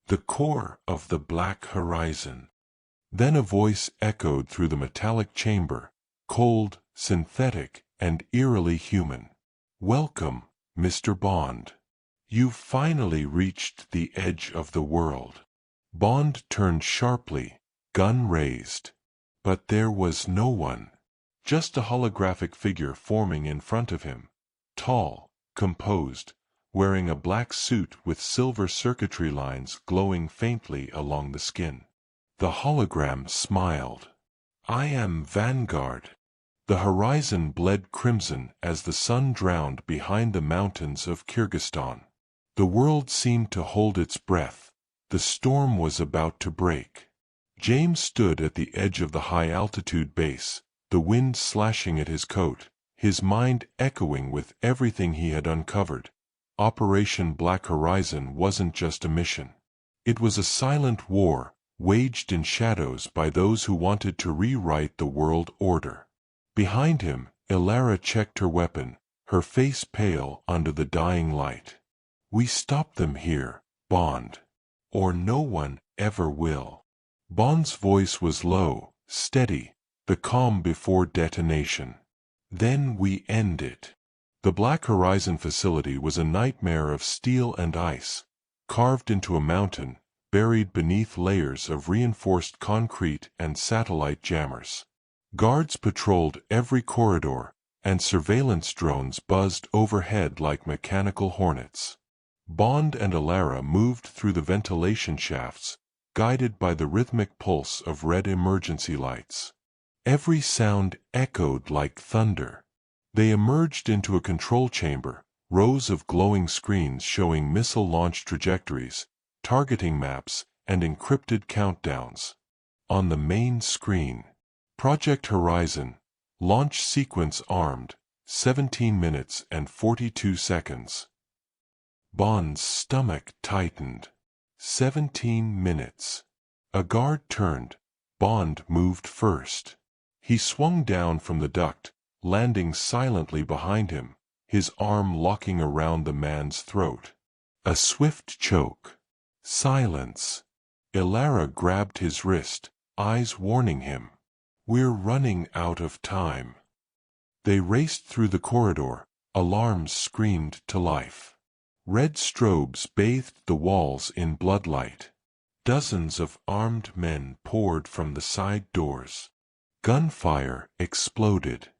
"The core of the Black Horizon." Then a voice echoed through the metallic chamber, cold, synthetic, and eerily human. "Welcome, Mr. Bond. You've finally reached the edge of the world." Bond turned sharply, gun raised. But there was no one. Just a holographic figure forming in front of him. Tall, composed, wearing a black suit with silver circuitry lines glowing faintly along the skin. The hologram smiled. "I am Vanguard." The horizon bled crimson as the sun drowned behind the mountains of Kyrgyzstan. The world seemed to hold its breath. The storm was about to break. James stood at the edge of the high-altitude base, the wind slashing at his coat, his mind echoing with everything he had uncovered. Operation Black Horizon wasn't just a mission. It was a silent war, waged in shadows by those who wanted to rewrite the world order. Behind him, Ilara checked her weapon, her face pale under the dying light. "We stop them here, Bond. Or no one ever will." Bond's voice was low, steady, the calm before detonation. "Then we end it." The Black Horizon facility was a nightmare of steel and ice, carved into a mountain, buried beneath layers of reinforced concrete and satellite jammers. Guards patrolled every corridor, and surveillance drones buzzed overhead like mechanical hornets. Bond and Ilara moved through the ventilation shafts, guided by the rhythmic pulse of red emergency lights. Every sound echoed like thunder. They emerged into a control chamber, rows of glowing screens showing missile launch trajectories, targeting maps, and encrypted countdowns. On the main screen, Project Horizon, launch sequence armed, 17 minutes and 42 seconds. Bond's stomach tightened. 17 minutes. A guard turned. Bond moved first. He swung down from the duct, landing silently behind him, his arm locking around the man's throat. A swift choke. Silence. Ilara grabbed his wrist, eyes warning him. "We're running out of time." They raced through the corridor, alarms screamed to life. Red strobes bathed the walls in bloodlight. Dozens of armed men poured from the side doors. Gunfire exploded.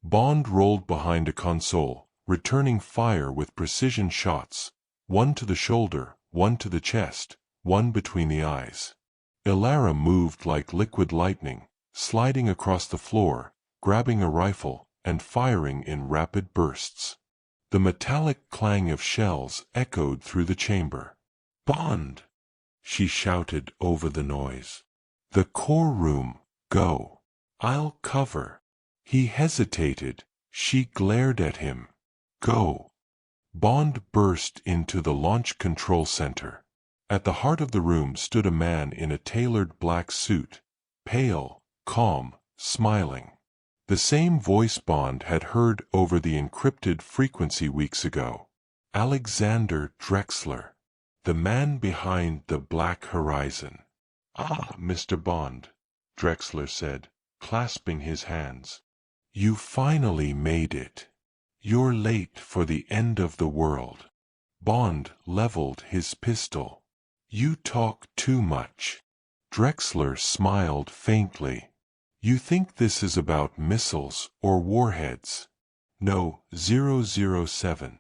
Bond rolled behind a console, returning fire with precision shots, one to the shoulder, one to the chest, one between the eyes. Ilara moved like liquid lightning, sliding across the floor, grabbing a rifle, and firing in rapid bursts. The metallic clang of shells echoed through the chamber. "Bond!" she shouted over the noise. "The core room, go. I'll cover." He hesitated. She glared at him. "Go." Bond burst into the launch control center. At the heart of the room stood a man in a tailored black suit, pale, calm, smiling. The same voice Bond had heard over the encrypted frequency weeks ago. Alexander Drexler, the man behind the Black Horizon. "Ah, Mr. Bond," Drexler said, clasping his hands. "You finally made it. You're late for the end of the world." Bond leveled his pistol. "You talk too much." Drexler smiled faintly. "You think this is about missiles or warheads? No, 007.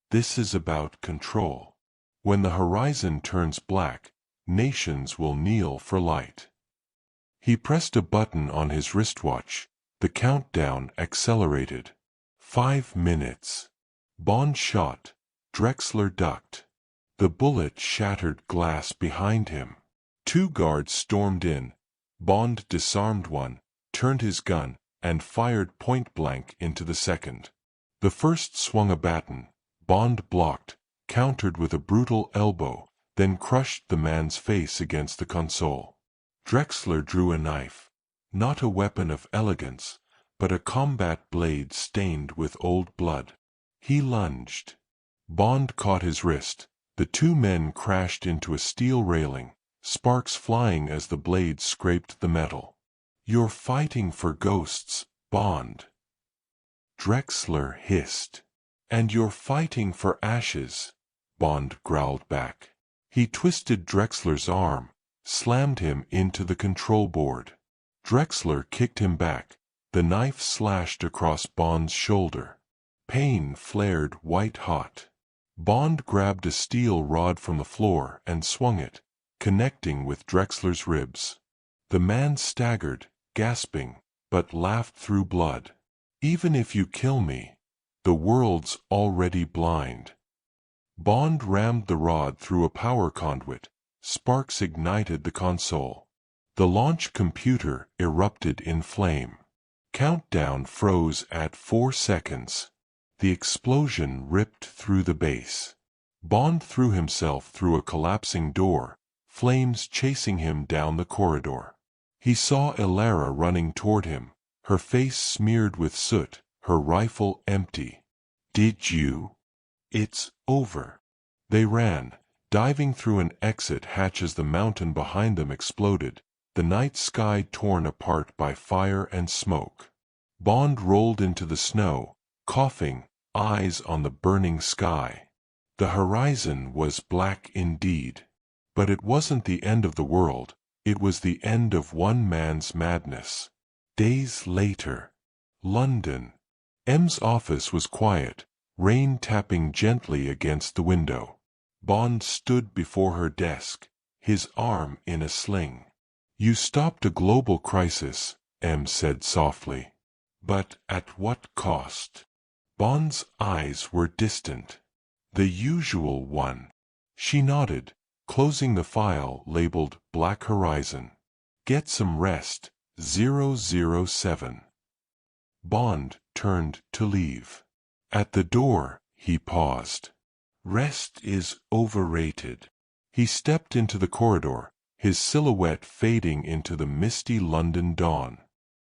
This is about control. When the horizon turns black, nations will kneel for light." He pressed a button on his wristwatch. The countdown accelerated. 5 minutes. Bond shot. Drexler ducked. The bullet shattered glass behind him. 2 guards stormed in. Bond disarmed one, turned his gun, and fired point-blank into the second. The first swung a baton. Bond blocked, countered with a brutal elbow, then crushed the man's face against the console. Drexler drew a knife. Not a weapon of elegance, but a combat blade stained with old blood. He lunged. Bond caught his wrist. The 2 men crashed into a steel railing, sparks flying as the blade scraped the metal. "You're fighting for ghosts, Bond," Drexler hissed. "And you're fighting for ashes," Bond growled back. He twisted Drexler's arm, slammed him into the control board. Drexler kicked him back. The knife slashed across Bond's shoulder. Pain flared white-hot. Bond grabbed a steel rod from the floor and swung it, connecting with Drexler's ribs. The man staggered, gasping, but laughed through blood. "Even if you kill me, the world's already blind." Bond rammed the rod through a power conduit. Sparks ignited the console. The launch computer erupted in flame. Countdown froze at 4 seconds. The explosion ripped through the base. Bond threw himself through a collapsing door, flames chasing him down the corridor. He saw Elara running toward him, her face smeared with soot, her rifle empty. "Did you?" "It's over." They ran, diving through an exit hatch as the mountain behind them exploded, the night sky torn apart by fire and smoke. Bond rolled into the snow, coughing, eyes on the burning sky. The horizon was black indeed. But it wasn't the end of the world, it was the end of one man's madness. Days later. London. M's office was quiet, rain tapping gently against the window. Bond stood before her desk, his arm in a sling. "You stopped a global crisis," M said softly. "But at what cost?" Bond's eyes were distant. "The usual one." She nodded, closing the file labeled Black Horizon. "Get some rest, 007. Bond turned to leave. At the door, he paused. "Rest is overrated." He stepped into the corridor, his silhouette fading into the misty London dawn.